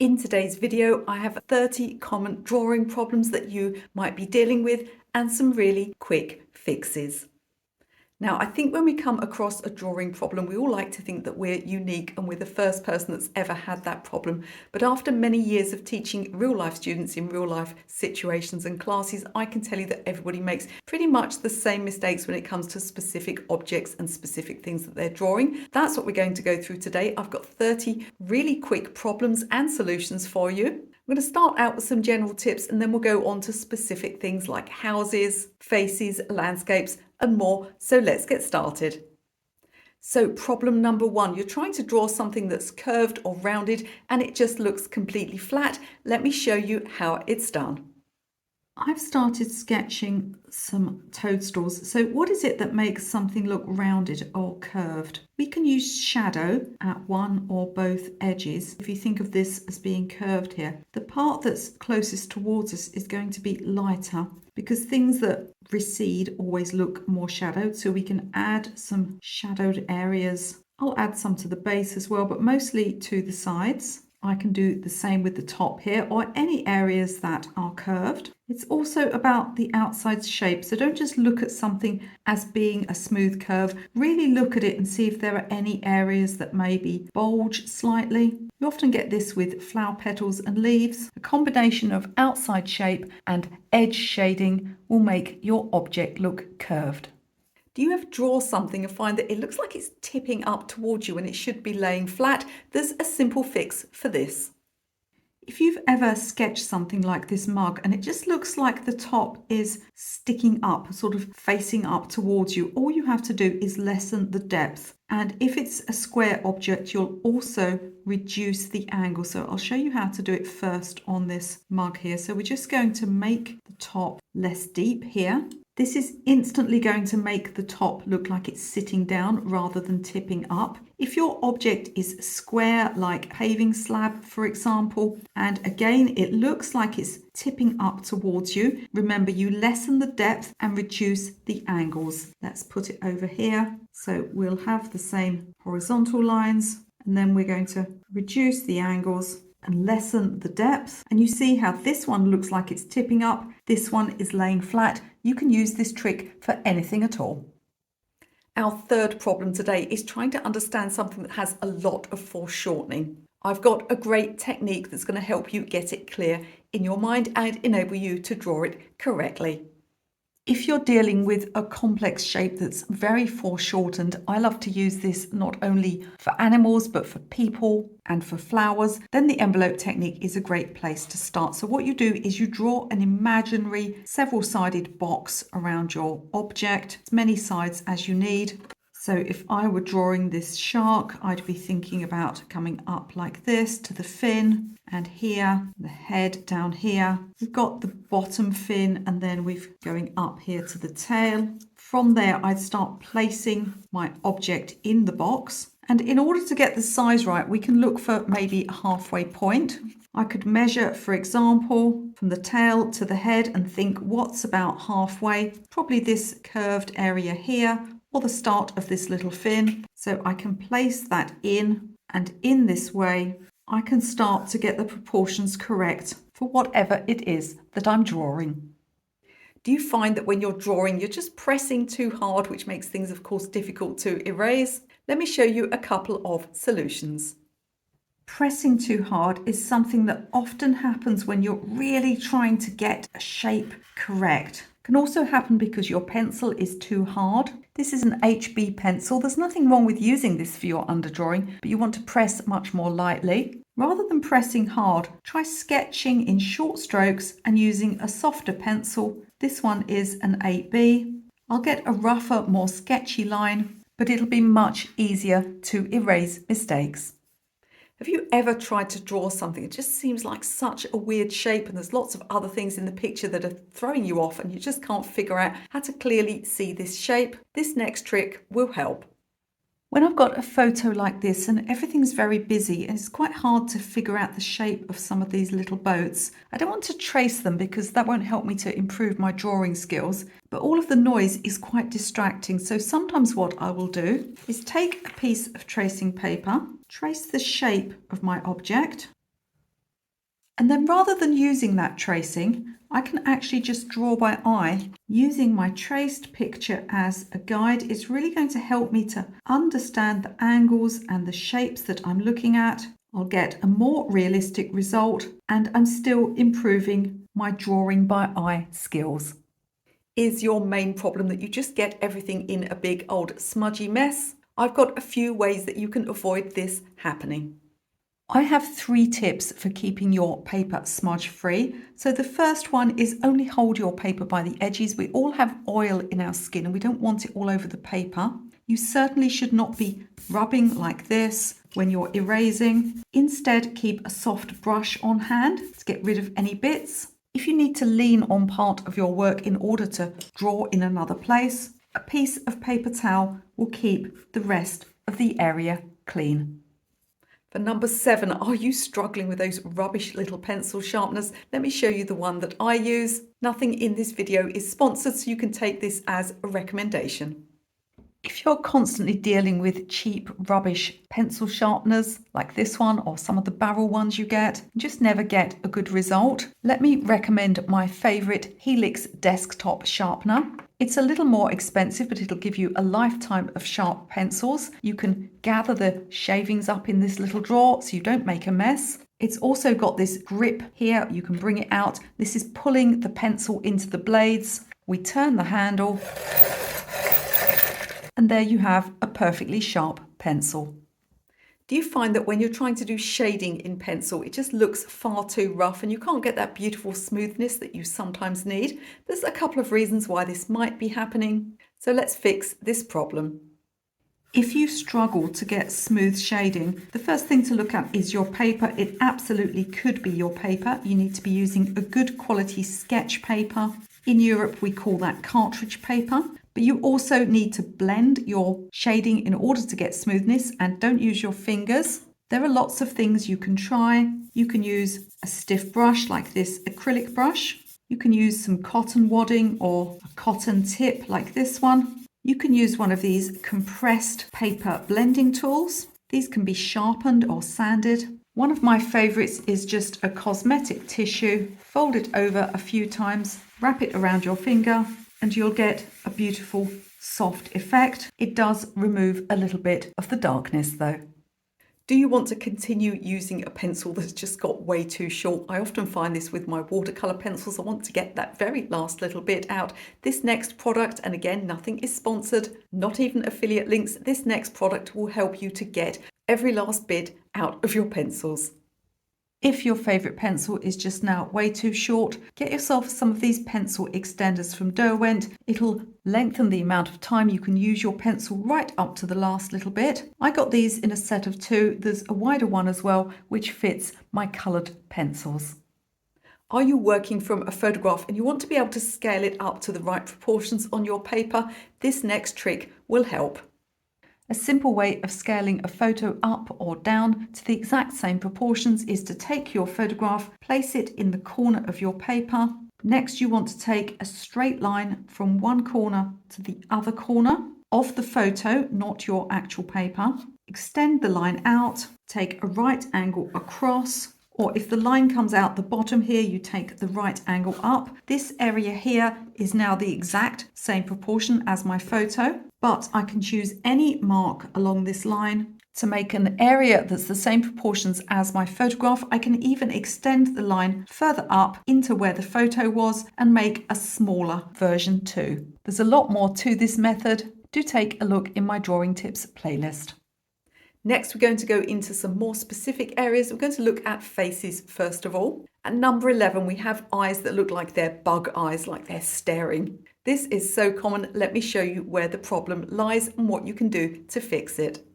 In today's video, I have 30 common drawing problems that you might be dealing with and some really quick fixes. Now, I think when we come across a drawing problem, we all like to think that we're unique and we're the first person that's ever had that problem. But after many years of teaching real life students in real life situations and classes, I can tell you that everybody makes pretty much the same mistakes when it comes to specific objects and specific things that they're drawing. That's what we're going to go through today. I've got 30 really quick problems and solutions for you. I'm going to start out with some general tips and then we'll go on to specific things like houses, faces, landscapes and more. So let's get started. So problem number one, you're trying to draw something that's curved or rounded and it just looks completely flat. Let me show you how it's done. I've started sketching some toadstools. So what is it that makes something look rounded or curved? We can use shadow at one or both edges. If you think of this as being curved here, the part that's closest towards us is going to be lighter because things that recede always look more shadowed. So we can add some shadowed areas. I'll add some to the base as well, but mostly to the sides. I can do the same with the top here or any areas that are curved. It's also about the outside shape. So don't just look at something as being a smooth curve. Really look at it and see if there are any areas that maybe bulge slightly. You often get this with flower petals and leaves. A combination of outside shape and edge shading will make your object look curved. Do you ever draw something and find that it looks like it's tipping up towards you when it should be laying flat? There's a simple fix for this. If you've ever sketched something like this mug and it just looks like the top is sticking up, sort of facing up towards you, all you have to do is lessen the depth. And if it's a square object, you'll also reduce the angle. So I'll show you how to do it first on this mug here. So we're just going to make the top less deep here. This is instantly going to make the top look like it's sitting down rather than tipping up. If your object is square, like paving slab, for example, and again, it looks like it's tipping up towards you, remember you lessen the depth and reduce the angles. Let's put it over here. So we'll have the same horizontal lines, and then we're going to reduce the angles and lessen the depth. And you see how this one looks like it's tipping up. This one is laying flat. You can use this trick for anything at all. Our third problem today is trying to understand something that has a lot of foreshortening. I've got a great technique that's going to help you get it clear in your mind and enable you to draw it correctly. If you're dealing with a complex shape that's very foreshortened, I love to use this not only for animals, but for people and for flowers, then the envelope technique is a great place to start. So what you do is you draw an imaginary several-sided box around your object, as many sides as you need. So if I were drawing this shark, I'd be thinking about coming up like this to the fin and here, the head down here. We've got the bottom fin and then we're going up here to the tail. From there, I'd start placing my object in the box. And in order to get the size right, we can look for maybe a halfway point. I could measure, for example, from the tail to the head and think what's about halfway, probably this curved area here, or the start of this little fin. So I can place that in, and in this way, I can start to get the proportions correct for whatever it is that I'm drawing. Do you find that when you're drawing, you're just pressing too hard, which makes things, of course, difficult to erase? Let me show you a couple of solutions. Pressing too hard is something that often happens when you're really trying to get a shape correct. It can also happen because your pencil is too hard. This is an HB pencil. There's nothing wrong with using this for your underdrawing, but you want to press much more lightly. Rather than pressing hard, try sketching in short strokes and using a softer pencil. This one is an 8B. I'll get a rougher, more sketchy line, but it'll be much easier to erase mistakes. Have you ever tried to draw something? It just seems like such a weird shape and there's lots of other things in the picture that are throwing you off and you just can't figure out how to clearly see this shape. This next trick will help. When I've got a photo like this and everything's very busy and it's quite hard to figure out the shape of some of these little boats, I don't want to trace them because that won't help me to improve my drawing skills, but all of the noise is quite distracting. So sometimes what I will do is take a piece of tracing paper, trace the shape of my object, And then rather than using that tracing, I can actually just draw by eye. Using my traced picture as a guide is really going to help me to understand the angles and the shapes that I'm looking at. I'll get a more realistic result, and I'm still improving my drawing by eye skills. Is your main problem that you just get everything in a big old smudgy mess? I've got a few ways that you can avoid this happening. I have 3 tips for keeping your paper smudge free. So the first one is only hold your paper by the edges. We all have oil in our skin and we don't want it all over the paper. You certainly should not be rubbing like this when you're erasing. Instead, keep a soft brush on hand to get rid of any bits. If you need to lean on part of your work in order to draw in another place, a piece of paper towel will keep the rest of the area clean. For number 7, are you struggling with those rubbish little pencil sharpeners? Let me show you the one that I use. Nothing in this video is sponsored, so you can take this as a recommendation. If you're constantly dealing with cheap rubbish pencil sharpeners like this one or some of the barrel ones you get, and just never get a good result, let me recommend my favourite Helix desktop sharpener. It's a little more expensive, but it'll give you a lifetime of sharp pencils. You can gather the shavings up in this little drawer so you don't make a mess. It's also got this grip here, you can bring it out. This is pulling the pencil into the blades. We turn the handle, and there you have a perfectly sharp pencil. Do you find that when you're trying to do shading in pencil, it just looks far too rough and you can't get that beautiful smoothness that you sometimes need? There's a couple of reasons why this might be happening. So let's fix this problem. If you struggle to get smooth shading, the first thing to look at is your paper. It absolutely could be your paper. You need to be using a good quality sketch paper. In Europe, we call that cartridge paper. But you also need to blend your shading in order to get smoothness, and don't use your fingers. There are lots of things you can try. You can use a stiff brush like this acrylic brush. You can use some cotton wadding or a cotton tip like this one. You can use one of these compressed paper blending tools. These can be sharpened or sanded. One of my favorites is just a cosmetic tissue. Fold it over a few times, wrap it around your finger, and you'll get a beautiful soft effect. It does remove a little bit of the darkness though. Do you want to continue using a pencil that's just got way too short? I often find this with my watercolour pencils. I want to get that very last little bit out. This next product, and again, nothing is sponsored, not even affiliate links, this next product will help you to get every last bit out of your pencils. If your favourite pencil is just now way too short, get yourself some of these pencil extenders from Derwent. It'll lengthen the amount of time you can use your pencil right up to the last little bit. I got these in a set of 2. There's a wider one as well, which fits my coloured pencils. Are you working from a photograph and you want to be able to scale it up to the right proportions on your paper? This next trick will help. A simple way of scaling a photo up or down to the exact same proportions is to take your photograph, place it in the corner of your paper. Next, you want to take a straight line from one corner to the other corner of the photo, not your actual paper. Extend the line out, take a right angle across, or if the line comes out the bottom here, you take the right angle up. This area here is now the exact same proportion as my photo, but I can choose any mark along this line to make an area that's the same proportions as my photograph. I can even extend the line further up into where the photo was and make a smaller version too. There's a lot more to this method. Do take a look in my drawing tips playlist. Next, we're going to go into some more specific areas. We're going to look at faces first of all. At number 11, we have eyes that look like they're bug eyes, like they're staring. This is so common. Let me show you where the problem lies and what you can do to fix it.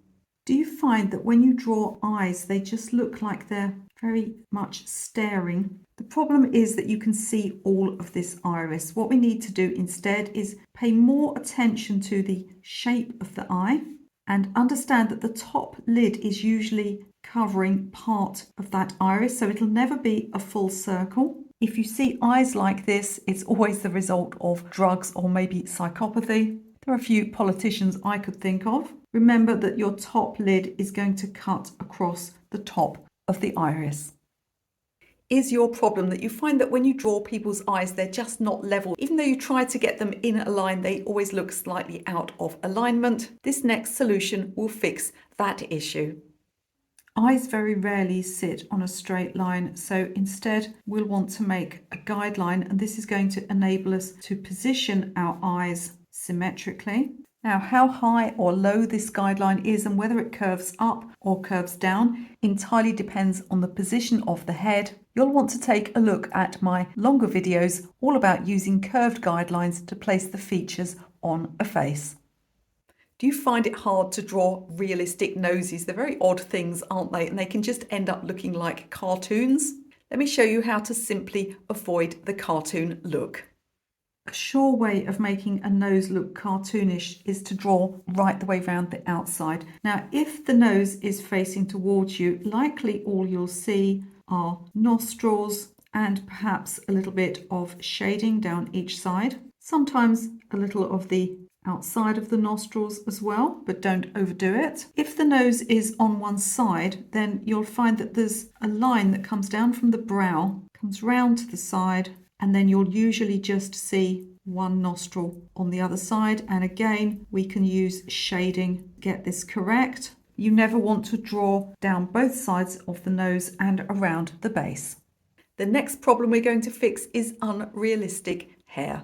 Do you find that when you draw eyes, they just look like they're very much staring? The problem is that you can see all of this iris. What we need to do instead is pay more attention to the shape of the eye and understand that the top lid is usually covering part of that iris, so it'll never be a full circle. If you see eyes like this, it's always the result of drugs or maybe psychopathy. There are a few politicians I could think of. Remember that your top lid is going to cut across the top of the iris. Is your problem that you find that when you draw people's eyes, they're just not level? Even though you try to get them in a line, they always look slightly out of alignment. This next solution will fix that issue. Eyes very rarely sit on a straight line, so instead we'll want to make a guideline, and this is going to enable us to position our eyes symmetrically. Now, how high or low this guideline is and whether it curves up or curves down entirely depends on the position of the head. You'll want to take a look at my longer videos all about using curved guidelines to place the features on a face. Do you find it hard to draw realistic noses? They're very odd things, aren't they? And they can just end up looking like cartoons. Let me show you how to simply avoid the cartoon look. A sure way of making a nose look cartoonish is to draw right the way around the outside. Now, if the nose is facing towards you, likely all you'll see are nostrils and perhaps a little bit of shading down each side. Sometimes a little of the outside of the nostrils as well, but don't overdo it. If the nose is on one side, then you'll find that there's a line that comes down from the brow, comes round to the side, and then you'll usually just see one nostril on the other side. And again, we can use shading to get this correct. You never want to draw down both sides of the nose and around the base. The next problem we're going to fix is unrealistic hair.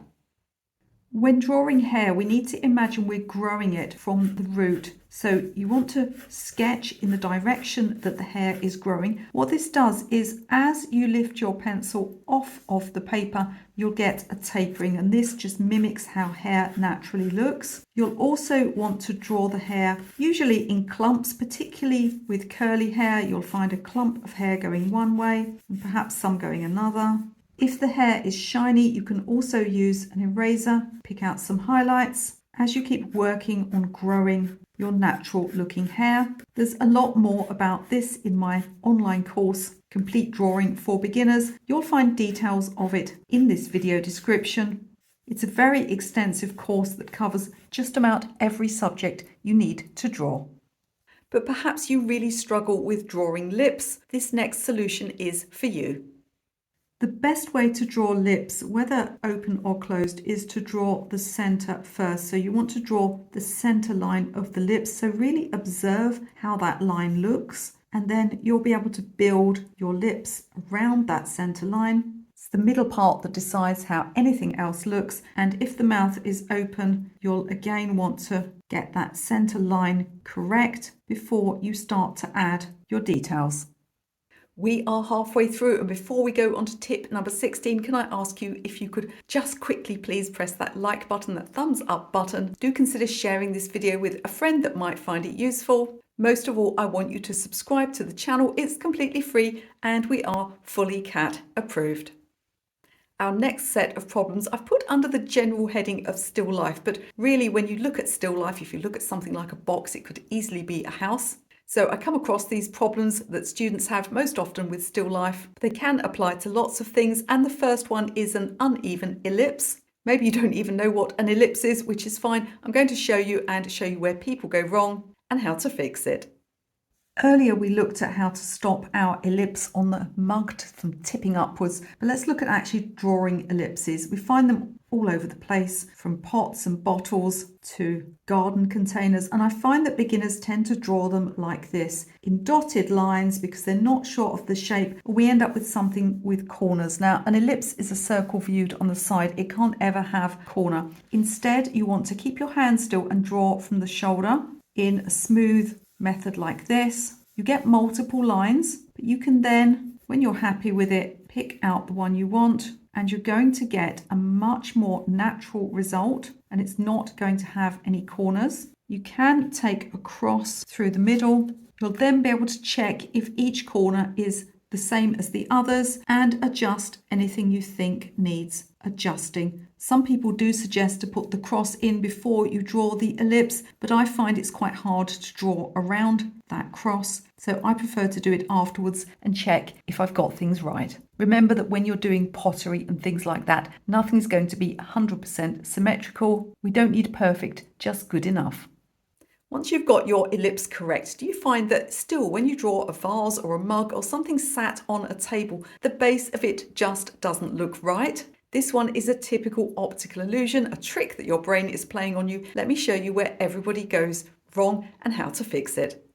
When drawing hair, we need to imagine we're growing it from the root. So you want to sketch in the direction that the hair is growing. What this does is as you lift your pencil off of the paper, you'll get a tapering, and this just mimics how hair naturally looks. You'll also want to draw the hair usually in clumps, particularly with curly hair. You'll find a clump of hair going one way and perhaps some going another. If the hair is shiny, you can also use an eraser, pick out some highlights as you keep working on growing your natural looking hair. There's a lot more about this in my online course, Complete Drawing for Beginners. You'll find details of it in this video description. It's a very extensive course that covers just about every subject you need to draw. But perhaps you really struggle with drawing lips. This next solution is for you. The best way to draw lips, whether open or closed, is to draw the center first. So you want to draw the center line of the lips. So really observe how that line looks, and then you'll be able to build your lips around that center line. It's the middle part that decides how anything else looks. And if the mouth is open, you'll again want to get that center line correct before you start to add your details. We are halfway through, and before we go on to tip number 16, can I ask you if you could just quickly please press that like button, that thumbs up button. Do consider sharing this video with a friend that might find it useful. Most of all, I want you to subscribe to the channel. It's completely free and we are fully cat approved. Our next set of problems I've put under the general heading of still life, but really when you look at still life, if you look at something like a box, it could easily be a house. So I come across these problems that students have most often with still life. They can apply to lots of things, and the first one is an uneven ellipse. Maybe you don't even know what an ellipse is, which is fine. I'm going to show you where people go wrong and how to fix it. Earlier we looked at how to stop our ellipse on the mug from tipping upwards, but let's look at actually drawing ellipses. We find them all over the place, from pots and bottles to garden containers, and I find that beginners tend to draw them like this, in dotted lines, because they're not sure of the shape. We end up with something with corners. Now, an ellipse is a circle viewed on the side. It can't ever have a corner. Instead, you want to keep your hand still and draw from the shoulder in a smooth method like this. You get multiple lines, but you can then, when you're happy with it, pick out the one you want, and you're going to get a much more natural result, and it's not going to have any corners. You can take a cross through the middle. You'll then be able to check if each corner is the same as the others and adjust anything you think needs adjusting. Some people do suggest to put the cross in before you draw the ellipse, but I find it's quite hard to draw around that cross, so I prefer to do it afterwards and check if I've got things right. Remember that when you're doing pottery and things like that, nothing's going to be 100% symmetrical. We don't need perfect, just good enough. Once you've got your ellipse correct, do you find that still when you draw a vase or a mug or something sat on a table, the base of it just doesn't look right? This one is a typical optical illusion, a trick that your brain is playing on you. Let me show you where everybody goes wrong and how to fix it.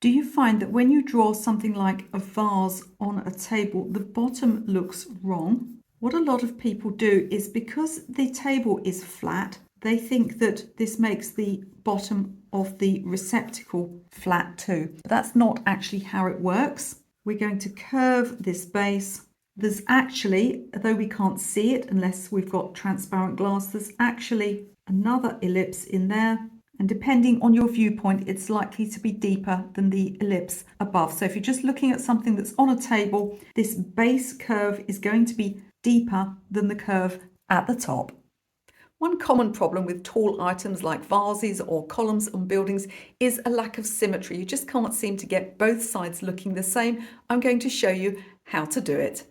Do you find that when you draw something like a vase on a table, the bottom looks wrong? What a lot of people do is because the table is flat, they think that this makes the bottom of the receptacle flat too. But that's not actually how it works. We're going to curve this base. There's actually, though we can't see it unless we've got transparent glass, there's actually another ellipse in there. And depending on your viewpoint, it's likely to be deeper than the ellipse above. So if you're just looking at something that's on a table, this base curve is going to be deeper than the curve at the top. One common problem with tall items like vases or columns on buildings is a lack of symmetry. You just can't seem to get both sides looking the same. I'm going to show you how to do it.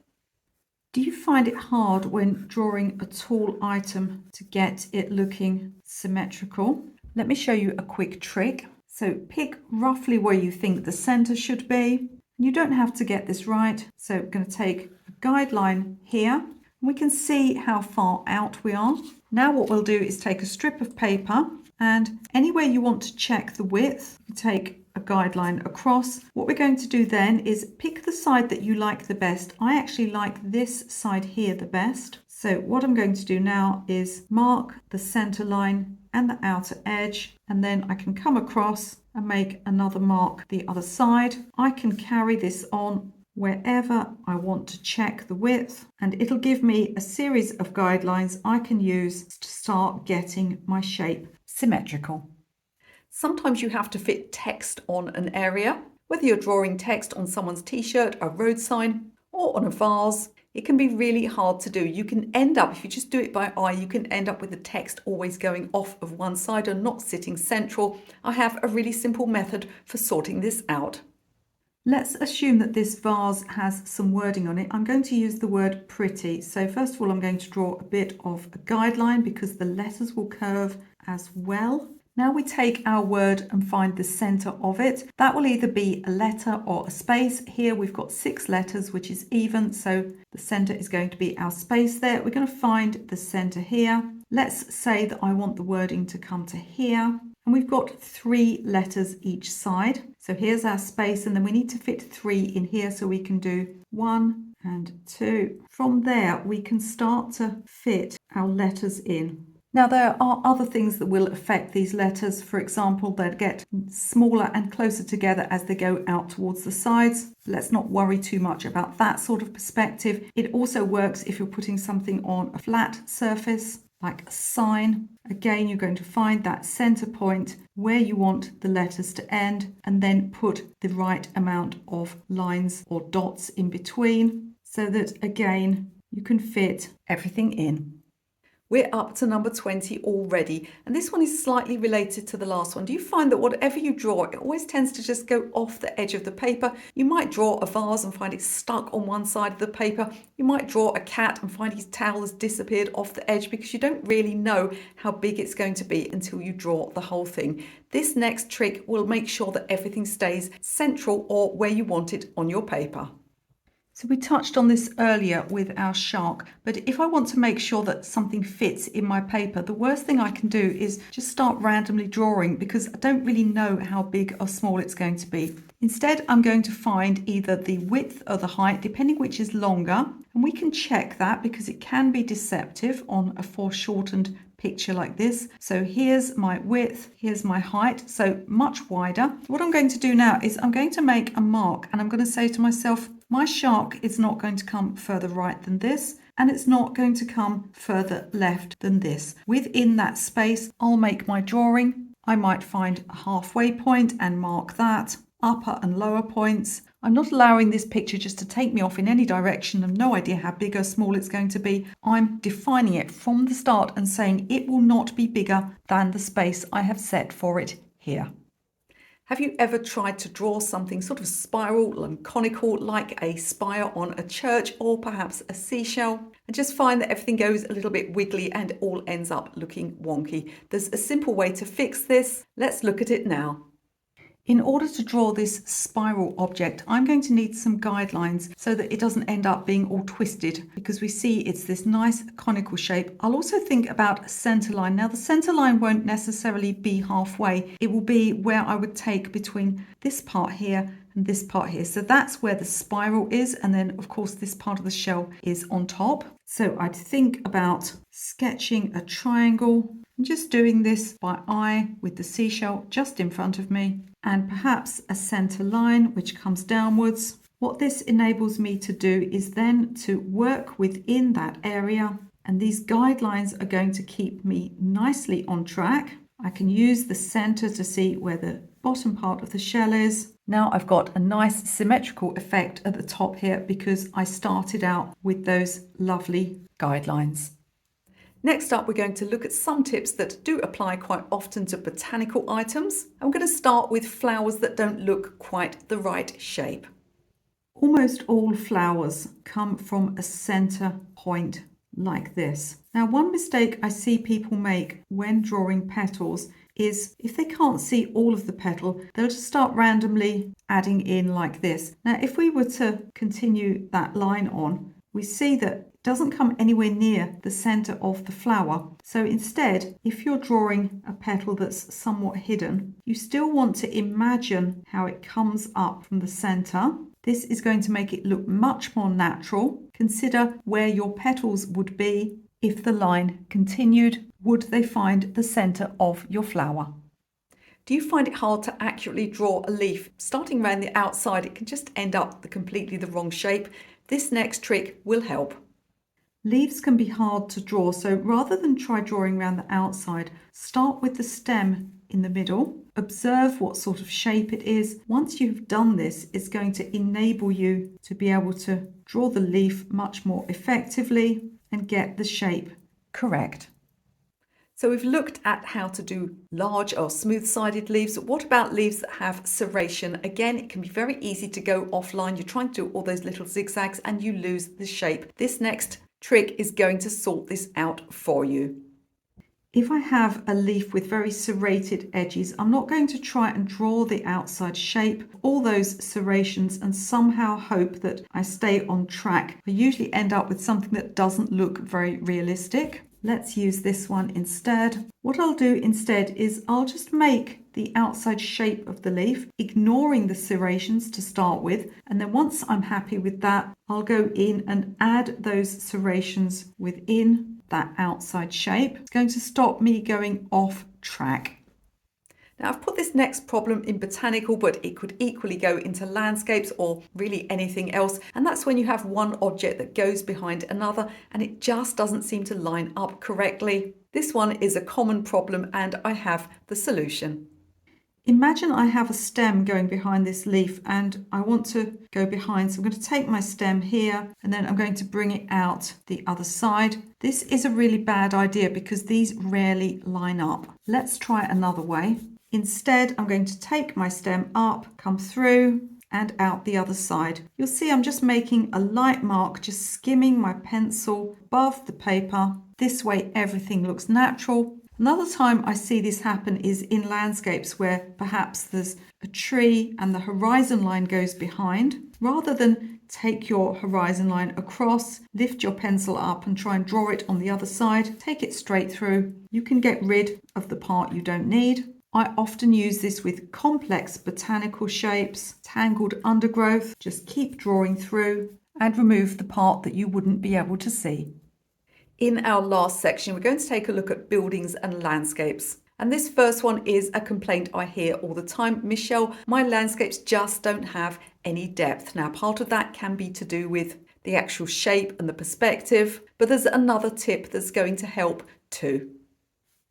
Do you find it hard when drawing a tall item to get it looking symmetrical? Let me show you a quick trick. So pick roughly where you think the center should be. You don't have to get this right. So we're going to take a guideline here. We can see how far out we are. Now what we'll do is take a strip of paper, and anywhere you want to check the width, you take a guideline across. What we're going to do then is pick the side that you like the best. I actually like this side here the best. So what I'm going to do now is mark the center line and the outer edge, and then I can come across and make another mark the other side. I can carry this on wherever I want to check the width, and it'll give me a series of guidelines I can use to start getting my shape symmetrical. Sometimes you have to fit text on an area, whether you're drawing text on someone's t-shirt, a road sign, or on a vase. It can be really hard to do. You can end up, if you just do it by eye, you can end up with the text always going off of one side and not sitting central. I have a really simple method for sorting this out. Let's assume that this vase has some wording on it. I'm going to use the word pretty. So first of all, I'm going to draw a bit of a guideline because the letters will curve as well. Now we take our word and find the center of it. That will either be a letter or a space. Here we've got 6 letters, which is even. So the center is going to be our space there. We're going to find the center here. Let's say that I want the wording to come to here. And we've got 3 letters each side. So here's our space, and then we need to fit 3 in here, so we can do 1 and 2. From there, we can start to fit our letters in. Now, there are other things that will affect these letters. For example, they'll get smaller and closer together as they go out towards the sides. Let's not worry too much about that sort of perspective. It also works if you're putting something on a flat surface, like a sign. Again, you're going to find that center point where you want the letters to end, and then put the right amount of lines or dots in between so that, again, you can fit everything in. We're up to number 20 already, and this one is slightly related to the last one. Do you find that whatever you draw, it always tends to just go off the edge of the paper? You might draw a vase and find it stuck on one side of the paper. You might draw a cat and find his towel has disappeared off the edge because you don't really know how big it's going to be until you draw the whole thing. This next trick will make sure that everything stays central or where you want it on your paper. So we touched on this earlier with our shark, but if I want to make sure that something fits in my paper, the worst thing I can do is just start randomly drawing because I don't really know how big or small it's going to be. Instead, I'm going to find either the width or the height, depending which is longer, and we can check that because it can be deceptive on a foreshortened picture like this. So here's my width, here's my height, so much wider. What I'm going to do now is I'm going to make a mark, and I'm going to say to myself, my shark is not going to come further right than this, and it's not going to come further left than this. Within that space, I'll make my drawing. I might find a halfway point and mark that, upper and lower points. I'm not allowing this picture just to take me off in any direction. I've no idea how big or small it's going to be. I'm defining it from the start and saying it will not be bigger than the space I have set for it here. Have you ever tried to draw something sort of spiral and conical like a spire on a church or perhaps a seashell and just find that everything goes a little bit wiggly and it all ends up looking wonky? There's a simple way to fix this. Let's look at it now. In order to draw this spiral object, I'm going to need some guidelines so that it doesn't end up being all twisted, because we see it's this nice conical shape. I'll also think about a center line. Now the center line won't necessarily be halfway. It will be where I would take between this part here and this part here. So that's where the spiral is. And then of course this part of the shell is on top. So I'd think about sketching a triangle. I'm just doing this by eye with the seashell just in front of me, and perhaps a center line which comes downwards. What this enables me to do is then to work within that area, and these guidelines are going to keep me nicely on track. I can use the center to see where the bottom part of the shell is. Now I've got a nice symmetrical effect at the top here because I started out with those lovely guidelines. Next up, we're going to look at some tips that do apply quite often to botanical items. I'm going to start with flowers that don't look quite the right shape. Almost all flowers come from a center point like this. Now, one mistake I see people make when drawing petals is if they can't see all of the petal, they'll just start randomly adding in like this. Now, if we were to continue that line on, we see that it doesn't come anywhere near the center of the flower. So instead, if you're drawing a petal that's somewhat hidden, you still want to imagine how it comes up from the center. This is going to make it look much more natural. Consider where your petals would be if the line continued. Would they find the center of your flower? Do you find it hard to accurately draw a leaf? Starting around the outside, it can just end up completely the wrong shape. This next trick will help. Leaves can be hard to draw, so rather than try drawing around the outside, start with the stem in the middle. Observe what sort of shape it is. Once you've done this, it's going to enable you to be able to draw the leaf much more effectively and get the shape correct. So we've looked at how to do large or smooth-sided leaves. What about leaves that have serration? Again, it can be very easy to go offline. You're trying to do all those little zigzags and you lose the shape. This next trick is going to sort this out for you. If I have a leaf with very serrated edges, I'm not going to try and draw the outside shape, all those serrations, and somehow hope that I stay on track. I usually end up with something that doesn't look very realistic. Let's use this one instead. What I'll do instead is I'll just make the outside shape of the leaf, ignoring the serrations to start with. And then once I'm happy with that, I'll go in and add those serrations within that outside shape. It's going to stop me going off track. Now I've put this next problem in botanical, but it could equally go into landscapes or really anything else. And that's when you have one object that goes behind another and it just doesn't seem to line up correctly. This one is a common problem and I have the solution. Imagine I have a stem going behind this leaf and I want to go behind. So I'm going to take my stem here and then I'm going to bring it out the other side. This is a really bad idea because these rarely line up. Let's try another way. Instead, I'm going to take my stem up, come through and out the other side. You'll see I'm just making a light mark, just skimming my pencil above the paper. This way everything looks natural. Another time I see this happen is in landscapes where perhaps there's a tree and the horizon line goes behind. Rather than take your horizon line across, lift your pencil up and try and draw it on the other side, take it straight through. You can get rid of the part you don't need. I often use this with complex botanical shapes, tangled undergrowth. Just keep drawing through and remove the part that you wouldn't be able to see. In our last section, we're going to take a look at buildings and landscapes. And this first one is a complaint I hear all the time. Michele, my landscapes just don't have any depth. Now, part of that can be to do with the actual shape and the perspective, but there's another tip that's going to help too.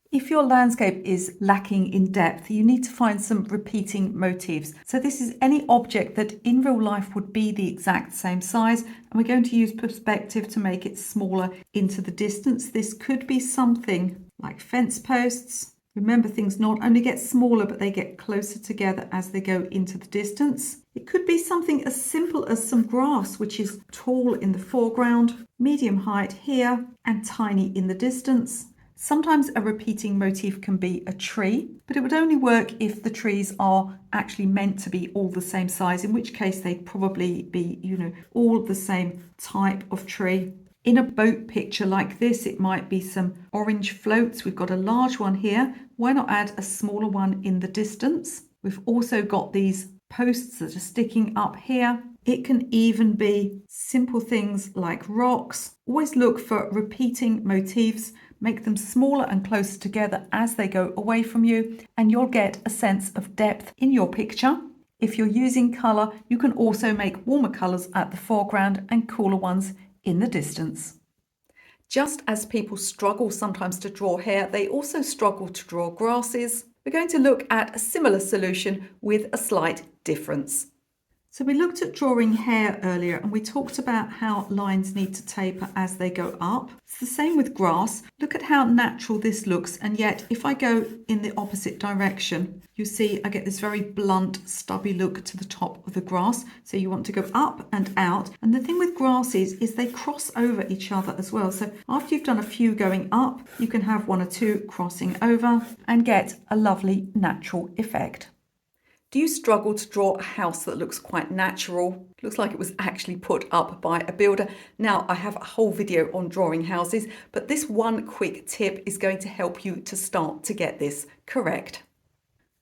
If your landscape is lacking in depth, you need to find some repeating motifs. So this is any object that in real life would be the exact same size, and we're going to use perspective to make it smaller into the distance. This could be something like fence posts, Remember, things not only get smaller, but they get closer together as they go into the distance. It could be something as simple as some grass, which is tall in the foreground, medium height here, and tiny in the distance. Sometimes a repeating motif can be a tree, but it would only work if the trees are actually meant to be all the same size, in which case they'd probably be, all the same type of tree. In a boat picture like this, it might be some orange floats. We've got a large one here. Why not add a smaller one in the distance? We've also got these posts that are sticking up here. It can even be simple things like rocks. Always look for repeating motifs. Make them smaller and closer together as they go away from you, and you'll get a sense of depth in your picture. If you're using colour, you can also make warmer colours at the foreground and cooler ones in the distance. Just as people struggle sometimes to draw hair, they also struggle to draw grasses. We're going to look at a similar solution with a slight difference. So we looked at drawing hair earlier, and we talked about how lines need to taper as they go up. It's the same with grass. Look at how natural this looks, and yet if I go in the opposite direction, you see I get this very blunt, stubby look to the top of the grass. So you want to go up and out. And the thing with grasses is they cross over each other as well. So after you've done a few going up, you can have one or two crossing over and get a lovely natural effect. Do you struggle to draw a house that looks quite natural? Looks like it was actually put up by a builder. Now, I have a whole video on drawing houses, but this one quick tip is going to help you to start to get this correct.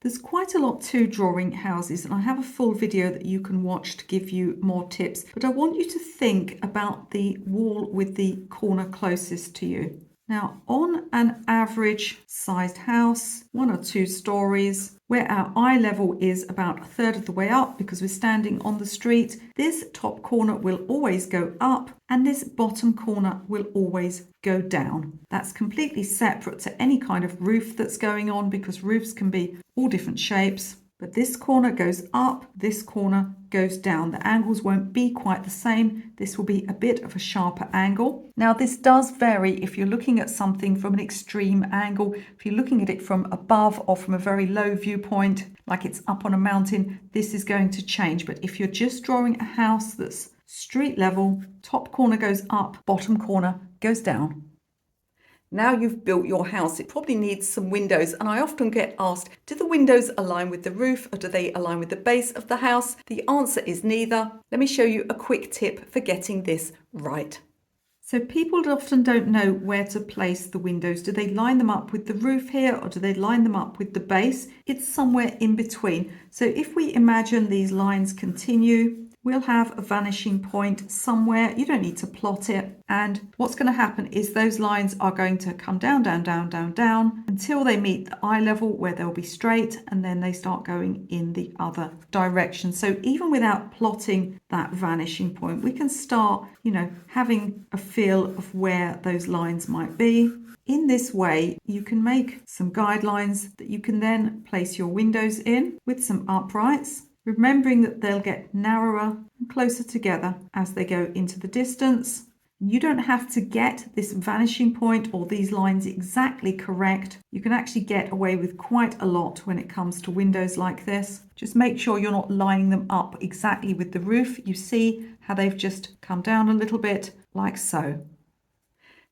There's quite a lot to drawing houses, and I have a full video that you can watch to give you more tips, but I want you to think about the wall with the corner closest to you. Now, on an average sized house, 1 or 2 stories, where our eye level is about a third of the way up because we're standing on the street, this top corner will always go up and this bottom corner will always go down. That's completely separate to any kind of roof that's going on, because roofs can be all different shapes. But this corner goes up, this corner goes down. The angles won't be quite the same. This will be a bit of a sharper angle. Now, this does vary if you're looking at something from an extreme angle. If you're looking at it from above or from a very low viewpoint, like it's up on a mountain, this is going to change. But if you're just drawing a house that's street level, top corner goes up, bottom corner goes down. Now you've built your house, it probably needs some windows, and I often get asked, do the windows align with the roof or do they align with the base of the house? The answer is neither. Let me show you a quick tip for getting this right. So people often don't know where to place the windows. Do they line them up with the roof here or do they line them up with the base? It's somewhere in between. So if we imagine these lines continue, we'll have a vanishing point somewhere. You don't need to plot it. And what's going to happen is those lines are going to come down, down, down, down, down until they meet the eye level where they'll be straight, and then they start going in the other direction. So even without plotting that vanishing point, we can start, having a feel of where those lines might be. In this way, you can make some guidelines that you can then place your windows in with some uprights, remembering that they'll get narrower and closer together as they go into the distance. You don't have to get this vanishing point or these lines exactly correct. You can actually get away with quite a lot when it comes to windows like this. Just make sure you're not lining them up exactly with the roof. You see how they've just come down a little bit, like so.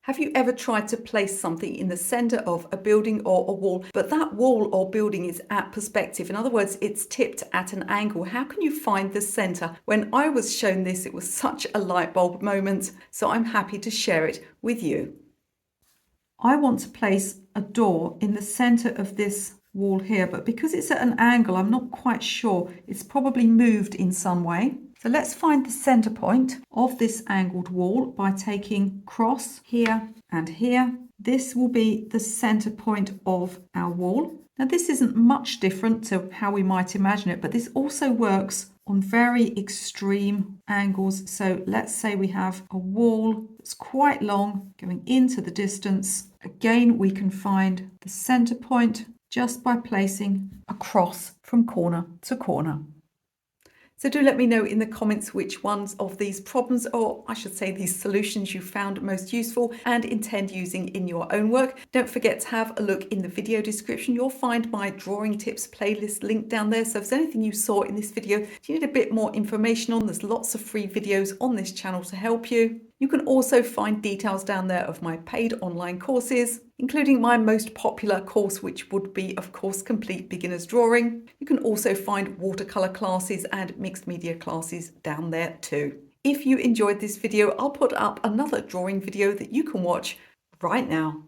Have you ever tried to place something in the center of a building or a wall, but that wall or building is at perspective? In other words, it's tipped at an angle. How can you find the center? When I was shown this, it was such a light bulb moment, so I'm happy to share it with you. I want to place a door in the center of this wall here, but because it's at an angle, I'm not quite sure. It's probably moved in some way. So let's find the center point of this angled wall by taking cross here and here. This will be the center point of our wall. Now, this isn't much different to how we might imagine it, but this also works on very extreme angles. So let's say we have a wall that's quite long going into the distance. Again, we can find the center point just by placing a cross from corner to corner. So do let me know in the comments which ones of these problems, or I should say these solutions, you found most useful and intend using in your own work. Don't forget to have a look in the video description. You'll find my drawing tips playlist linked down there. So if there's anything you saw in this video you need a bit more information on, there's lots of free videos on this channel to help you. You can also find details down there of my paid online courses, including my most popular course, which would be, of course, Complete Beginner's Drawing. You can also find watercolour classes and mixed media classes down there too. If you enjoyed this video, I'll put up another drawing video that you can watch right now.